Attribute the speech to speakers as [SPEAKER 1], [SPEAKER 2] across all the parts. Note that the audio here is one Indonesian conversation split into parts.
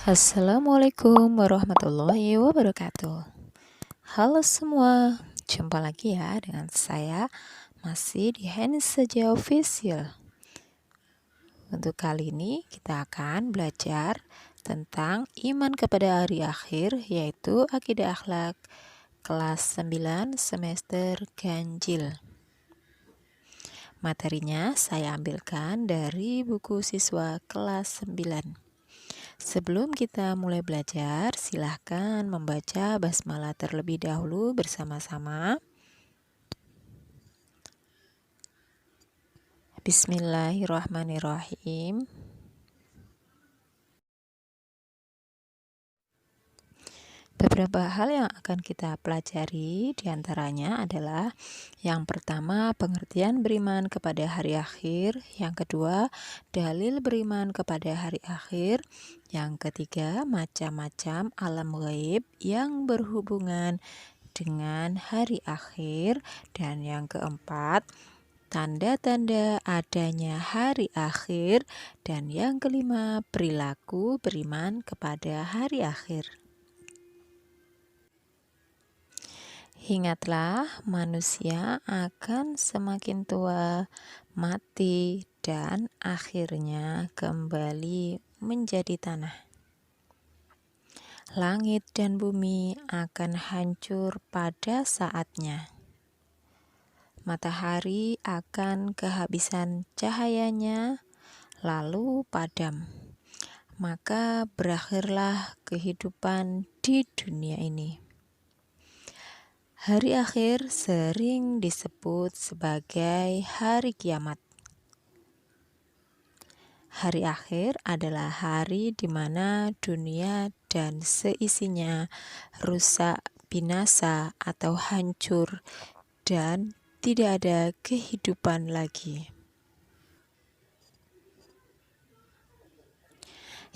[SPEAKER 1] Assalamualaikum warahmatullahi wabarakatuh. Halo semua, jumpa lagi ya dengan saya masih di Henny Saja Official. Untuk kali ini kita akan belajar tentang iman kepada hari akhir, yaitu akidah akhlak kelas 9 semester ganjil. Materinya saya ambilkan dari buku siswa kelas 9. Sebelum kita mulai belajar, silahkan membaca basmalah terlebih dahulu bersama-sama. Bismillahirrahmanirrahim. Beberapa hal yang akan kita pelajari diantaranya adalah yang pertama, pengertian beriman kepada hari akhir. Yang kedua, dalil beriman kepada hari akhir. Yang ketiga, macam-macam alam gaib yang berhubungan dengan hari akhir. Dan yang keempat, tanda-tanda adanya hari akhir. Dan yang kelima, perilaku beriman kepada hari akhir. Ingatlah, manusia akan semakin tua, mati, dan akhirnya kembali menjadi tanah. Langit dan bumi akan hancur pada saatnya. Matahari akan kehabisan cahayanya, lalu padam. Maka berakhirlah kehidupan di dunia ini. Hari akhir sering disebut sebagai hari kiamat. Hari akhir adalah hari di mana dunia dan seisinya rusak, binasa, atau hancur, dan tidak ada kehidupan lagi.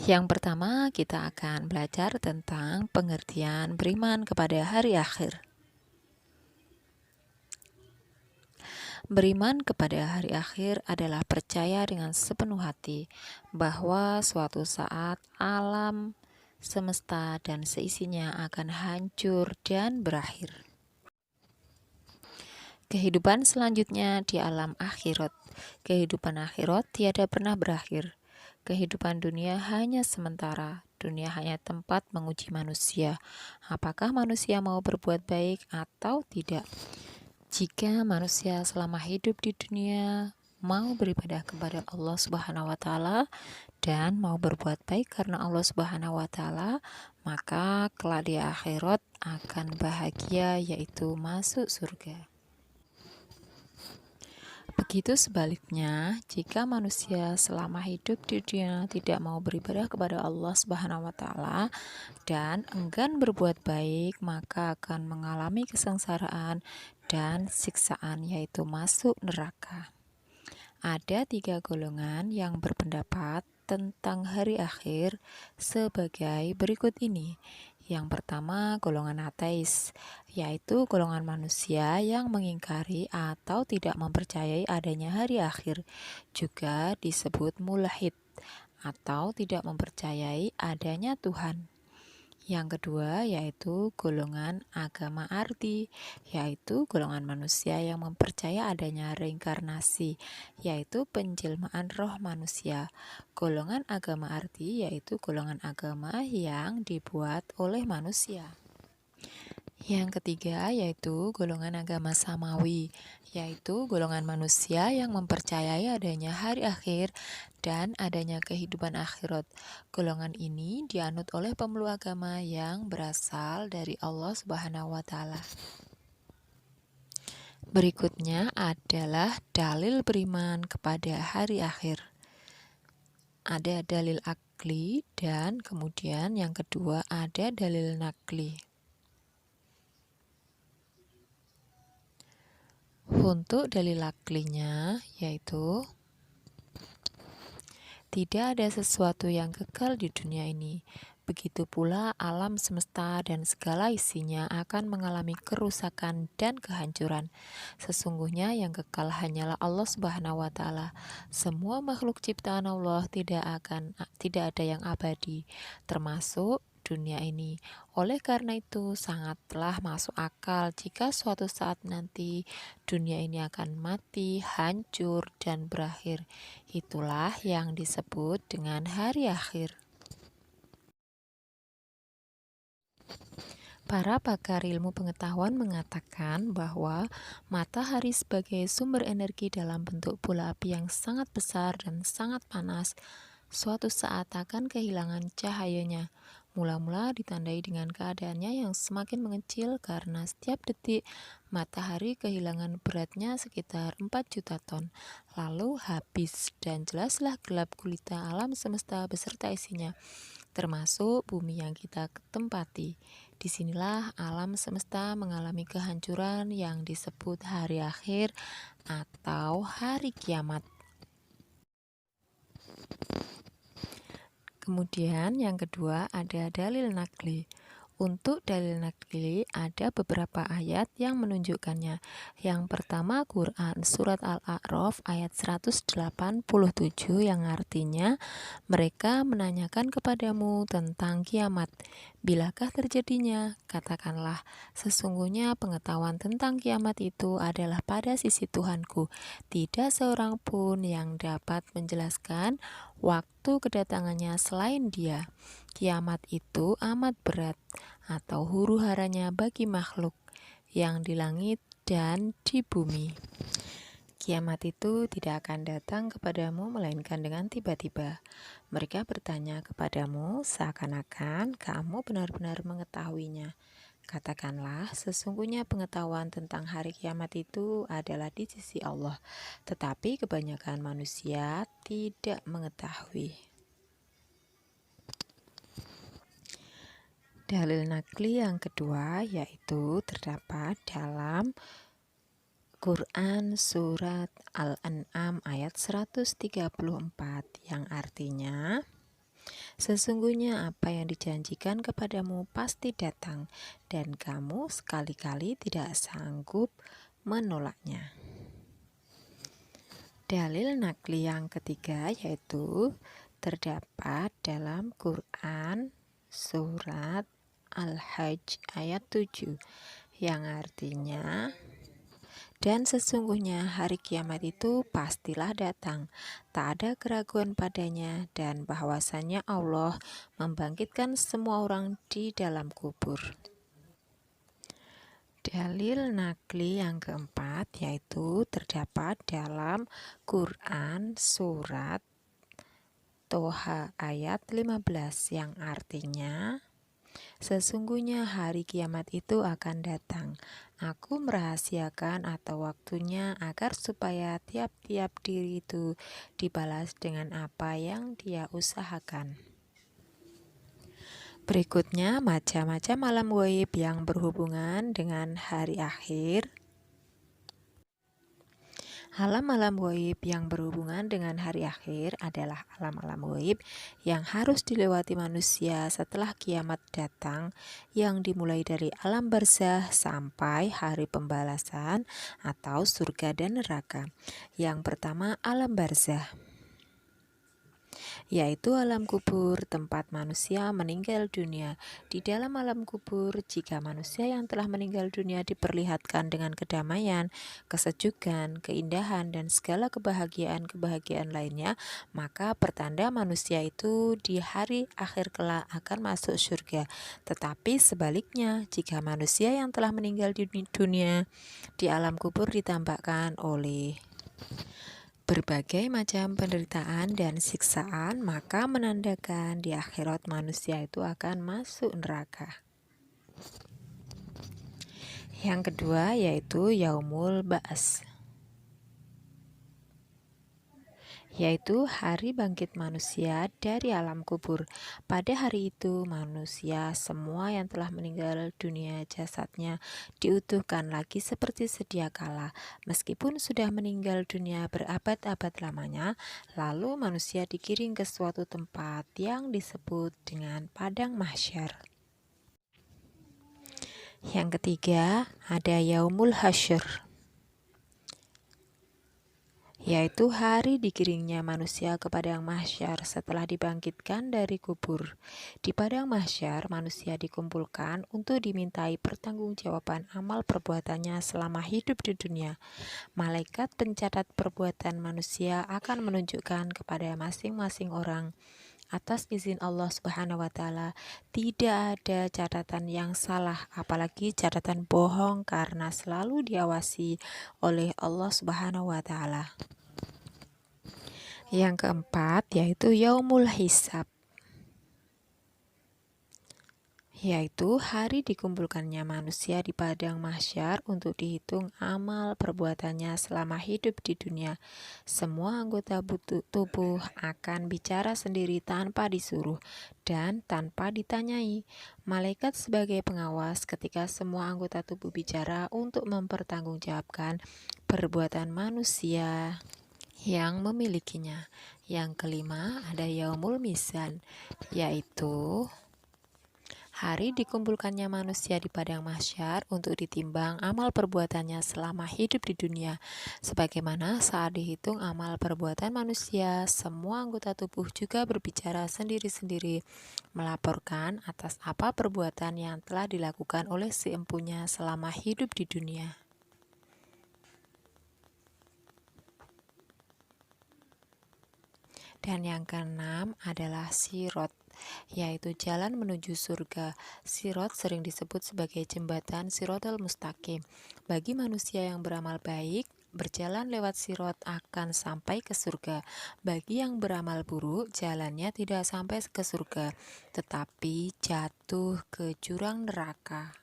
[SPEAKER 1] Yang pertama, kita akan belajar tentang pengertian beriman kepada hari akhir. Beriman kepada hari akhir adalah percaya dengan sepenuh hati bahwa suatu saat alam semesta dan seisinya akan hancur dan berakhir. Kehidupan selanjutnya di alam akhirat. Kehidupan akhirat tiada pernah berakhir. Kehidupan dunia hanya sementara. Dunia hanya tempat menguji manusia. Apakah manusia mau berbuat baik atau tidak? Jika manusia selama hidup di dunia mau beribadah kepada Allah Subhanahu wa Ta'ala dan mau berbuat baik karena Allah Subhanahu wa Ta'ala, maka kelak di akhirat akan bahagia, yaitu masuk surga. Begitu sebaliknya, jika manusia selama hidup di dunia tidak mau beribadah kepada Allah Subhanahu wa Ta'ala dan enggan berbuat baik, maka akan mengalami kesengsaraan dan siksaan, yaitu masuk neraka. Ada 3 golongan yang berpendapat tentang hari akhir sebagai berikut ini. Yang pertama, golongan ateis, yaitu golongan manusia yang mengingkari atau tidak mempercayai adanya hari akhir. Juga disebut mulhid atau tidak mempercayai adanya Tuhan. Yang kedua yaitu golongan agama arti, yaitu golongan manusia yang mempercaya adanya reinkarnasi, yaitu penjelmaan roh manusia. Golongan agama arti yaitu golongan agama yang dibuat oleh manusia. Yang ketiga yaitu golongan agama samawi, yaitu golongan manusia yang mempercayai adanya hari akhir dan adanya kehidupan akhirat. Golongan ini dianut oleh pemeluk agama yang berasal dari Allah Subhanahu wa Ta'ala. Berikutnya adalah dalil beriman kepada hari akhir. Ada dalil akli dan kemudian yang kedua ada dalil nakli. Untuk dalil aklinya yaitu tidak ada sesuatu yang kekal di dunia ini, Begitu pula alam semesta dan segala isinya akan mengalami kerusakan dan kehancuran. Sesungguhnya yang kekal hanyalah Allah Subhanahu wa taala. Semua makhluk ciptaan Allah tidak ada yang abadi, termasuk dunia ini. Oleh karena itu, sangatlah masuk akal jika suatu saat nanti dunia ini akan mati, hancur, dan berakhir. Itulah yang disebut dengan hari akhir. Para pakar ilmu pengetahuan mengatakan bahwa matahari sebagai sumber energi dalam bentuk bola api yang sangat besar dan sangat panas, suatu saat akan kehilangan cahayanya. Mula-mula ditandai dengan keadaannya yang semakin mengecil karena setiap detik matahari kehilangan beratnya sekitar 4 juta ton. Lalu habis dan jelaslah gelap gulita alam semesta beserta isinya, termasuk bumi yang kita tempati. Disinilah alam semesta mengalami kehancuran yang disebut hari akhir atau hari kiamat. Kemudian yang kedua ada dalil nakli. Untuk dalil nakli ada beberapa ayat yang menunjukkannya. Yang pertama Quran surat Al-A'raf ayat 187 yang artinya mereka menanyakan kepadamu tentang kiamat. Bilakah terjadinya? Katakanlah, sesungguhnya pengetahuan tentang kiamat itu adalah pada sisi Tuhanku. Tidak seorang pun yang dapat menjelaskan waktu kedatangannya selain Dia. Kiamat itu amat berat atau huru-haranya bagi makhluk yang di langit dan di bumi. Kiamat itu tidak akan datang kepadamu melainkan dengan tiba-tiba. Mereka bertanya kepadamu seakan-akan kamu benar-benar mengetahuinya. Katakanlah, sesungguhnya pengetahuan tentang hari kiamat itu adalah di sisi Allah, tetapi kebanyakan manusia tidak mengetahui. Dalil nakli yang kedua yaitu terdapat dalam Quran surat Al-An'am ayat 134 yang artinya sesungguhnya apa yang dijanjikan kepadamu pasti datang dan kamu sekali-kali tidak sanggup menolaknya. Dalil nakli yang ketiga yaitu terdapat dalam Quran surat Al-Hajj ayat 7 yang artinya dan sesungguhnya hari kiamat itu pastilah datang, tak ada keraguan padanya dan bahwasannya Allah membangkitkan semua orang di dalam kubur. Dalil nakli yang keempat yaitu terdapat dalam Quran surat Toha ayat 15 yang artinya sesungguhnya hari kiamat itu akan datang. Aku merahasiakan atau waktunya agar supaya tiap-tiap diri itu dibalas dengan apa yang dia usahakan. Berikutnya macam-macam alam gaib yang berhubungan dengan hari akhir. Alam-alam gaib yang berhubungan dengan hari akhir adalah alam-alam gaib yang harus dilewati manusia setelah kiamat datang, yang dimulai dari alam barzah sampai hari pembalasan atau surga dan neraka. Yang pertama, alam barzah, yaitu alam kubur tempat manusia meninggal dunia. Di dalam alam kubur, jika manusia yang telah meninggal dunia diperlihatkan dengan kedamaian, kesejukan, keindahan, dan segala kebahagiaan-kebahagiaan lainnya, maka pertanda manusia itu di hari akhir kelak akan masuk surga. Tetapi sebaliknya, jika manusia yang telah meninggal di dunia di alam kubur ditambahkan oleh berbagai macam penderitaan dan siksaan, maka menandakan di akhirat manusia itu akan masuk neraka. Yang kedua yaitu Yaumul Ba'as, yaitu hari bangkit manusia dari alam kubur. Pada hari itu, manusia semua yang telah meninggal dunia jasadnya diutuhkan lagi seperti sedia kala. Meskipun sudah meninggal dunia berabad-abad lamanya, lalu manusia dikirim ke suatu tempat yang disebut dengan padang mahsyar. Yang ketiga, ada Yaumul Hasyr, yaitu hari dikirimnya manusia ke padang mahsyar setelah dibangkitkan dari kubur. Di padang mahsyar, manusia dikumpulkan untuk dimintai pertanggungjawaban amal perbuatannya selama hidup di dunia. Malaikat pencatat perbuatan manusia akan menunjukkan kepada masing-masing orang atas izin Allah Subhanahu wa Ta'ala, tidak ada catatan yang salah, apalagi catatan bohong, karena selalu diawasi oleh Allah Subhanahu wa Ta'ala. Yang keempat yaitu Yaumul Hisab, yaitu hari dikumpulkannya manusia di padang mahsyar untuk dihitung amal perbuatannya selama hidup di dunia. Semua anggota tubuh akan bicara sendiri tanpa disuruh dan tanpa ditanyai. Malaikat sebagai pengawas ketika semua anggota tubuh bicara untuk mempertanggungjawabkan perbuatan manusia yang memilikinya. Yang kelima ada Yaumul Mizan, yaitu hari dikumpulkannya manusia di padang mahsyar untuk ditimbang amal perbuatannya selama hidup di dunia. Sebagaimana saat dihitung amal perbuatan manusia, semua anggota tubuh juga berbicara sendiri-sendiri, melaporkan atas apa perbuatan yang telah dilakukan oleh si empunya selama hidup di dunia. Dan yang keenam adalah Sirat, yaitu jalan menuju surga. Sirat sering disebut sebagai jembatan Siratal Mustaqim. Bagi manusia yang beramal baik, berjalan lewat Sirat akan sampai ke surga. Bagi yang beramal buruk, jalannya tidak sampai ke surga, tetapi jatuh ke jurang neraka.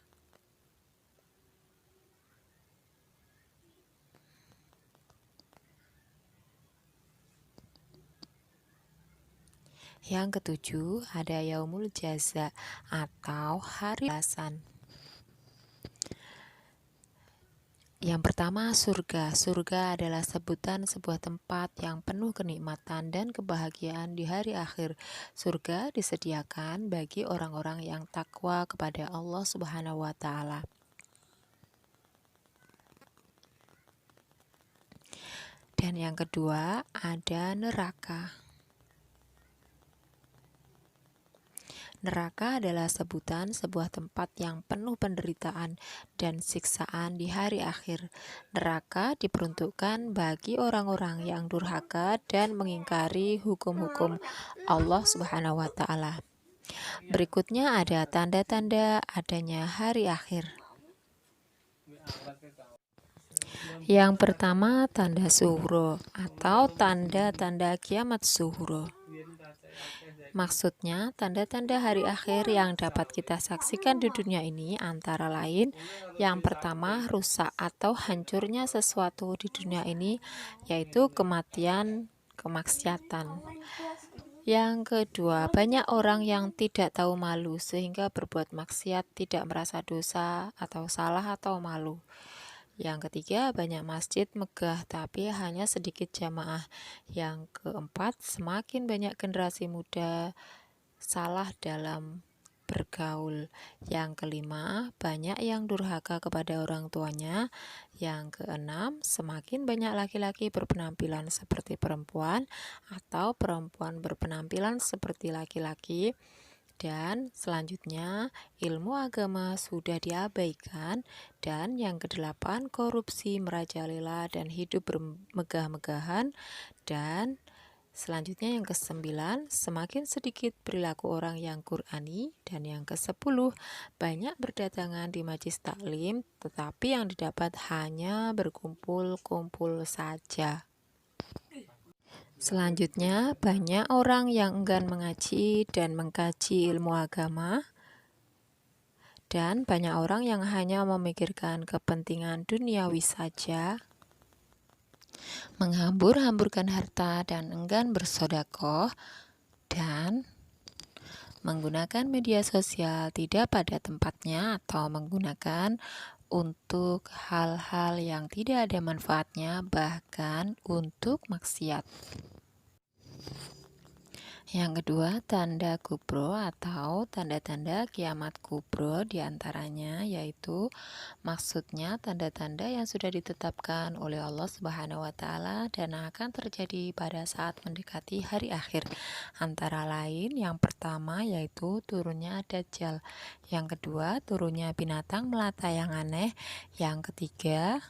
[SPEAKER 1] Yang ketujuh ada Yaumul Jaza atau hari balasan. Yang pertama, surga. Surga adalah sebutan sebuah tempat yang penuh kenikmatan dan kebahagiaan di hari akhir. Surga disediakan bagi orang-orang yang takwa kepada Allah Subhanahu wa Ta'ala. Dan yang kedua, ada neraka. Neraka adalah sebutan sebuah tempat yang penuh penderitaan dan siksaan di hari akhir. Neraka diperuntukkan bagi orang-orang yang durhaka dan mengingkari hukum-hukum Allah Subhanahu wa Ta'ala. Berikutnya ada tanda-tanda adanya hari akhir. Yang pertama, tanda suhro atau tanda-tanda kiamat suhro. Maksudnya, tanda-tanda hari akhir yang dapat kita saksikan di dunia ini antara lain, yang pertama, rusak atau hancurnya sesuatu di dunia ini, yaitu kematian, kemaksiatan. Yang kedua, banyak orang yang tidak tahu malu sehingga berbuat maksiat, tidak merasa dosa atau salah atau malu. Yang ketiga, banyak masjid megah tapi hanya sedikit jamaah. Yang keempat, semakin banyak generasi muda salah dalam bergaul. Yang kelima, banyak yang durhaka kepada orang tuanya. Yang keenam, semakin banyak laki-laki berpenampilan seperti perempuan atau perempuan berpenampilan seperti laki-laki. Dan selanjutnya, ilmu agama sudah diabaikan. Dan yang kedelapan, korupsi merajalela dan hidup bermegah-megahan. Dan selanjutnya yang kesembilan, semakin sedikit perilaku orang yang Qur'ani. Dan yang kesepuluh, banyak berdatangan di majlis taklim, tetapi yang didapat hanya berkumpul-kumpul saja. Selanjutnya, banyak orang yang enggan mengaji dan mengkaji ilmu agama, dan banyak orang yang hanya memikirkan kepentingan duniawi saja. menghambur-hamburkan harta dan enggan bersedekah, dan menggunakan media sosial tidak pada tempatnya atau menggunakan untuk hal-hal yang tidak ada manfaatnya, bahkan untuk maksiat. Yang kedua, tanda kubro atau tanda-tanda kiamat kubro diantaranya yaitu maksudnya tanda-tanda yang sudah ditetapkan oleh Allah Subhanahu wa Ta'ala dan akan terjadi pada saat mendekati hari akhir. Antara lain, yang pertama yaitu turunnya Dajjal, yang kedua turunnya binatang melata yang aneh, yang ketiga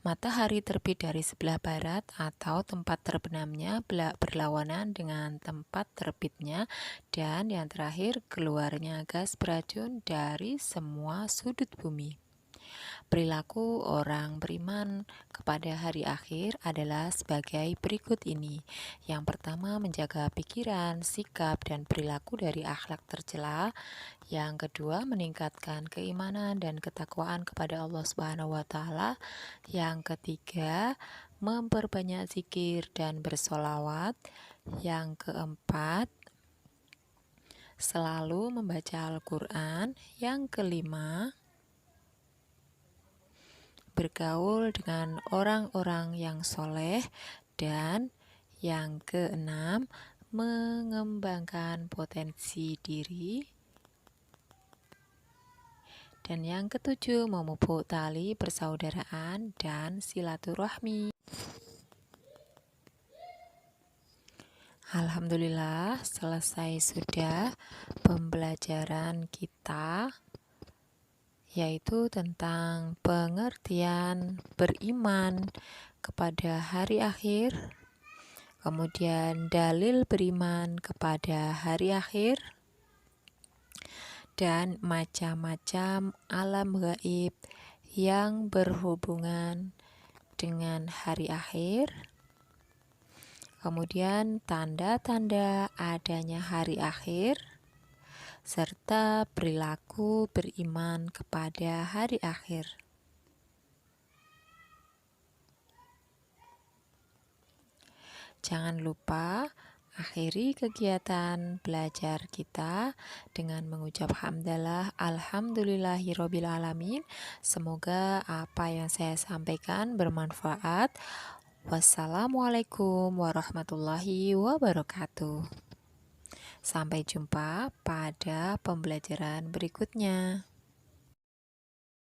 [SPEAKER 1] matahari terbit dari sebelah barat atau tempat terbenamnya berlawanan dengan tempat terbitnya, dan yang terakhir keluarnya gas beracun dari semua sudut bumi. Perilaku orang beriman kepada hari akhir adalah sebagai berikut ini. Yang pertama, menjaga pikiran, sikap, dan perilaku dari akhlak tercela. Yang kedua, meningkatkan keimanan dan ketakwaan kepada Allah Subhanahu wa Ta'ala. Yang ketiga, memperbanyak zikir dan bersolawat. Yang keempat, selalu membaca Al-Quran. Yang kelima, bergaul dengan orang-orang yang soleh. Dan yang keenam, mengembangkan potensi diri. Dan yang ketujuh, memupuk tali persaudaraan dan silaturahmi. Alhamdulillah, selesai sudah pembelajaran kita, yaitu tentang pengertian beriman kepada hari akhir, kemudian dalil beriman kepada hari akhir, dan macam-macam alam gaib yang berhubungan dengan hari akhir, kemudian tanda-tanda adanya hari akhir, serta perilaku beriman kepada hari akhir. Jangan lupa akhiri kegiatan belajar kita dengan mengucap hamdalah alhamdulillahirabbil alamin. Semoga apa yang saya sampaikan bermanfaat. Wassalamualaikum warahmatullahi wabarakatuh. Sampai jumpa pada pembelajaran berikutnya.